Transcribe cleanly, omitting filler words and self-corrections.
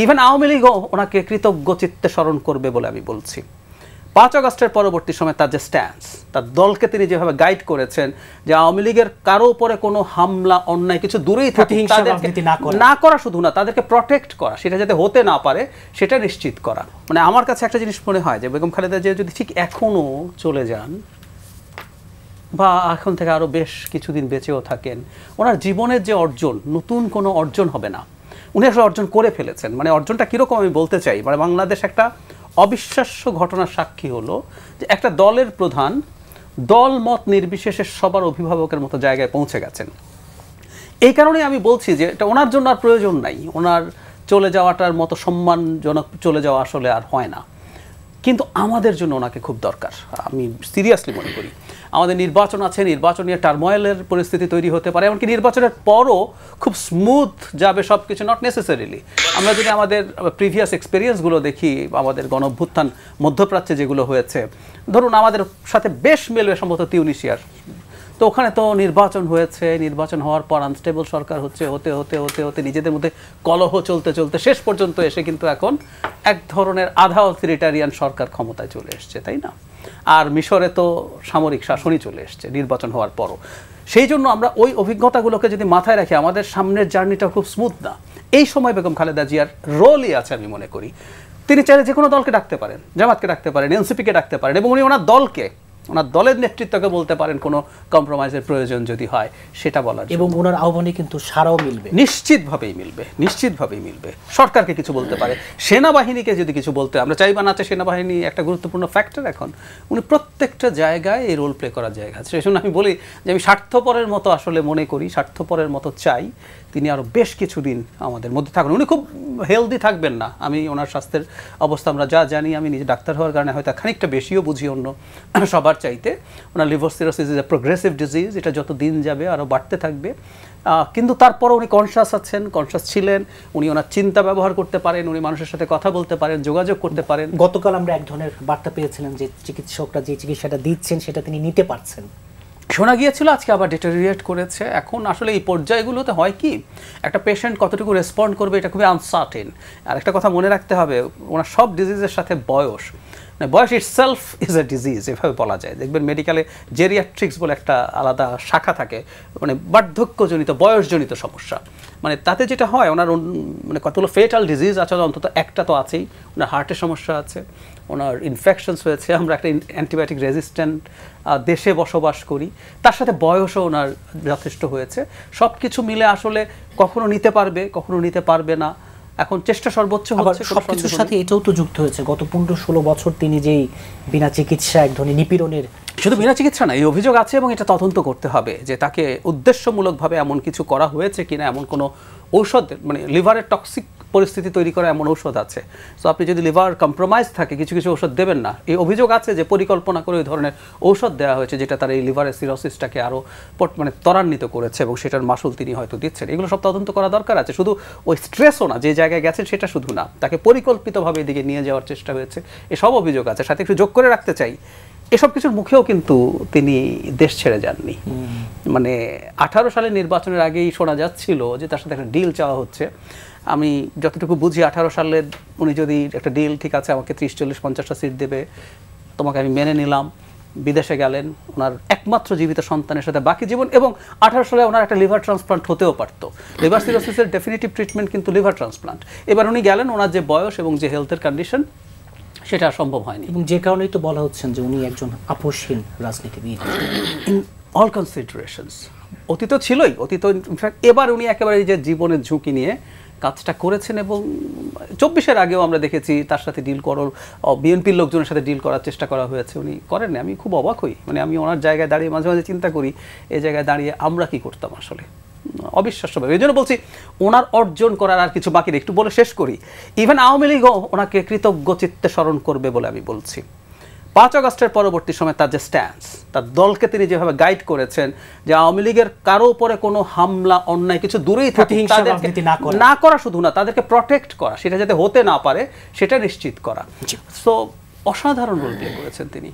Even Awami লীগও ওনাকে কৃতজ্ঞ চিত্তে স্মরণ করবে বলে আমি বলছি। 5 আগস্টের পরবর্তী সময় তার যে স্ট্যান্স, তার দলকে তিনি যেভাবে গাইড করেছেন যে আওয়ামী লীগের কারো উপরে কোনো হামলা অন্যায় কিছু দূরেই থাকে, না করা শুধু না, তাদেরকে প্রটেক্ট করা, সেটা যাতে হতে না পারে সেটা নিশ্চিত করা। মানে আমার কাছে একটা জিনিস মনে হয় যে বেগম খালেদা জিয়া যদি ঠিক এখনও চলে যান বা এখন থেকে আরও বেশ কিছুদিন বেঁচেও থাকেন, ওনার জীবনের যে অর্জন, নতুন কোনো অর্জন হবে না, উনি আসলে অর্জন করে ফেলেছেন। মানে অর্জনটা কীরকম আমি বলতে চাই, মানে বাংলাদেশ একটা অবিশ্বাস্য ঘটনার সাক্ষী হলো যে একটা দলের প্রধান দল মত নির্বিশেষে সবার অভিভাবকের মতো জায়গায় পৌঁছে গেছেন। এই কারণেই আমি বলছি যে এটা ওনার জন্য আর প্রয়োজন নাই, ওনার চলে যাওয়াটার মতো সম্মানজনক চলে যাওয়া আসলে আর হয় না, কিন্তু আমাদের জন্য ওনাকে খুব দরকার। আমি সিরিয়াসলি মনে করি আমাদের নির্বাচন আছে, নির্বাচন নিয়ে টার্ময়েলের পরিস্থিতি তৈরি হতে পারে, এমনকি নির্বাচনের পরও খুব স্মুথ যাবে সব কিছু, নট নেসেসারিলি। আমরা যদি আমাদের প্রিভিয়াস এক্সপিরিয়েন্সগুলো দেখি, আমাদের গণঅভ্যুত্থান মধ্যপ্রাচ্যে যেগুলো হয়েছে, ধরুন আমাদের সাথে বেশ মেলবে সম্ভবত তিউনিসিয়ার, তো ওখানে তো নির্বাচন হয়েছে, নির্বাচন হওয়ার পর আনস্টেবল সরকার হতে হতে হতে হতে নিজেদের মধ্যে কলহ চলতে চলতে শেষ পর্যন্ত এসে কিন্তু এখন এক ধরনের আধা অথরিটারিয়ান সরকার ক্ষমতায় চলে এসছে, তাই না? আর মিশরে তো সামরিক শাসনই চলে এসছে নির্বাচন হওয়ার পরও। সেই জন্য আমরা ওই অভিজ্ঞতাগুলোকে যদি মাথায় রাখি, আমাদের সামনের জার্নিটা খুব স্মুথ না। এই সময় বেগম খালেদা জিয়ার রোলই আছে আমি মনে করি। তিনি চাইলে যে কোনো দলকে ডাকতে পারেন, জামাতকে ডাকতে পারেন, এনসিপিকে ডাকতে পারেন, এবং উনি ওনার দলকে, ওনার দলের নেতৃত্বকে বলতে পারেন কোনো কম্প্রোমাইজের প্রয়োজন যদি হয় সেটা বলার, এবং ওনার আহ্বানে কিন্তু সারাও মিলবে, নিশ্চিতভাবেই মিলবে, নিশ্চিতভাবেই মিলবে। সরকারকে কিছু বলতে পারে, সেনাবাহিনীকে যদি কিছু বলতে, আমরা চাইবা না, সেনাবাহিনী একটা গুরুত্বপূর্ণ ফ্যাক্টর এখন, উনি প্রত্যেকটা জায়গায় এই রোল প্লে করার জায়গা আছে। সেই জন্য আমি বলি যে আমি স্বার্থপরের মতো আসলে মনে করি, স্বার্থপরের মতো চাই তিনি আরও বেশ কিছুদিন আমাদের মধ্যে থাকুন। উনি খুব হেলদি থাকবেন না, আমি ওনার স্বাস্থ্যের অবস্থা আমরা যা জানি, আমি নিজে ডাক্তার হওয়ার কারণে হয়তো খানিকটা বেশিও বুঝি অন্য সবার চাইতে। ওনার liver cirrhosis is a progressive disease, এটা যত দিন যাবে আরও বাড়তে থাকবে, কিন্তু তারপরও উনি কনশাস আছেন, কনশাস ছিলেন, উনি ওনার চিন্তা ব্যবহার করতে পারেন, উনি মানুষের সাথে কথা বলতে পারেন, যোগাযোগ করতে পারেন। গতকাল আমরা এক ধরনের বার্তা পেয়েছিলেন যে চিকিৎসকরা যে চিকিৎসাটা দিচ্ছেন সেটা তিনি নিতে পারছেন, শোনা গিয়েছিল, আজকে আবার ডিটেরিয়েট করেছে। এখন আসলে এই পর্যায়গুলোতে হয় কি, একটা পেশেন্ট কতটুকু রেসপন্ড করবে এটা খুবই আনসার্টেন। আর একটা কথা মনে রাখতে হবে, ওনার সব ডিজিজের সাথে বয়স, বয়স ইটসেলফ ইজ এ ডিজিজ, এভাবে বলা যায়। দেখবেন মেডিকেলে জেরিয়াট্রিক্স বলে একটা আলাদা শাখা থাকে, মানে বার্ধক্যজনিত বয়সজনিত সমস্যা। মানে তাতে যেটা হয়, ওনার মানে কতগুলো ফেটাল ডিজিজ আছে, অন্তত একটা তো আছেই, ওনার হার্টের সমস্যা আছে, ওনার ইনফেকশনস হয়েছে, আমরা একটা অ্যান্টিবায়োটিক রেজিস্ট্যান্ট দেশে বসবাস করি, তার সাথে বয়সও ওনার যথেষ্ট হয়েছে। সব কিছু মিলে আসলে কখনো নিতে পারবে, কখনো নিতে পারবে না। এখন চেষ্টা সর্বোচ্চ হচ্ছে। সবকিছুর সাথে এটাও তো যুক্ত হয়েছে, গত 15-16 বছর তিনি যেই বিনা চিকিৎসা এক ধরনের নিপীড়নের, শুধু বিনা চিকিৎসা না, এই অভিযোগ আছে এবং এটা তদন্ত করতে হবে যে তাকে উদ্দেশ্যমূলকভাবে এমন কিছু করা হয়েছে কিনা, এমন কোনো ঔষধ, মানে লিভারের টক্সিক পরিস্থিতি তৈরি করা এমন ঔষধ আছে। সো আপনি যদি লিভার কম্প্রোমাইজ থাকে, কিছু কিছু ঔষধ দেবেন না। এই অভিযোগ আছে যে পরিকল্পনা করে ওই ধরনের ঔষধ দেওয়া হয়েছে, যেটা তার এই লিভারের সিরোসিসটাকে আরও মানে ত্বরান্বিত করেছে, এবং সেটার মাসুল তিনি হয়তো দিচ্ছেন। এগুলো সব তদন্ত করা দরকার আছে। শুধু ওই স্ট্রেসও না, যে জায়গায় গেছেন সেটা শুধু না, তাকে পরিকল্পিতভাবে এদিকে নিয়ে যাওয়ার চেষ্টা হয়েছে, এসব অভিযোগ আছে। সাথে একটু যোগ করে রাখতে চাই, এসব কিছুর মুখেও কিন্তু তিনি দেশ ছেড়ে যাননি। মানে 18 সালের নির্বাচনের আগেই শোনা যাচ্ছিল যে তার সাথে একটা ডিল চাওয়া হচ্ছে। আমি যতটুকু বুঝি 18 সালের উনি যদি একটা ডিল, ঠিক আছে আমাকে 30, 40, 50টা সিট দেবে, তোমাকে আমি মেনে নিলাম, বিদেশে গেলেন ওনার একমাত্র জীবিত সন্তানের সাথে বাকি জীবন, এবং 18 সালে ওনার একটা লিভার ট্রান্সপ্লান্ট হতেও পারতো। লিভার সিরোসিসের ডেফিনিটিভ ট্রিটমেন্ট কিন্তু লিভার ট্রান্সপ্লান্ট। এবার উনি গেলেন, ওনার যে বয়স এবং যে হেলথের কন্ডিশন, সেটা সম্ভব হয়নি, এবং যে কারণেই তো বলা হচ্ছেন যে উনি একজন আপোষহীন রাজনীতিবিদ। ইন অল কনসিডারেশনস, অতীত ছিলই, অতীত ইনফ্যাক্ট এবার উনি একেবারে যে জীবনের ঝুঁকি নিয়ে কাজটা করেছেন, এবং 24-এর আগেও আমরা দেখেছি তার সাথে ডিল করার, বিএনপির লোকজনের সাথে ডিল করার চেষ্টা করা হয়েছে, উনি করেননি। আমি খুব অবাক হই, মানে আমি ওনার জায়গায় দাঁড়িয়ে মাঝে মাঝে চিন্তা করি, এই জায়গায় দাঁড়িয়ে আমরা কি করতাম আসলে, অবিশ্বাস্যভাবে। এই জন্য বলছি ওনার অর্জন করার আর কিছু বাকি নেই। একটু বলে শেষ করি, ইভেন আওয়ামী লীগও ওনাকে কৃতজ্ঞ চিত্তে স্মরণ করবে বলে আমি বলছি। 5 আগস্টের পরবর্তী সময় তার যে স্ট্যান্স, তার দলকে তিনি যেভাবে গাইড করেছেন যে আওয়ামী লীগের কারো উপরে কোনো হামলা অন্যায় কিছু দূরেই থাকে, না করা শুধু না, তাদেরকে প্রটেক্ট করা, সেটা যাতে হতে না পারে সেটা নিশ্চিত করা। সো অসাধারণ রোল প্লে করেছেন তিনি।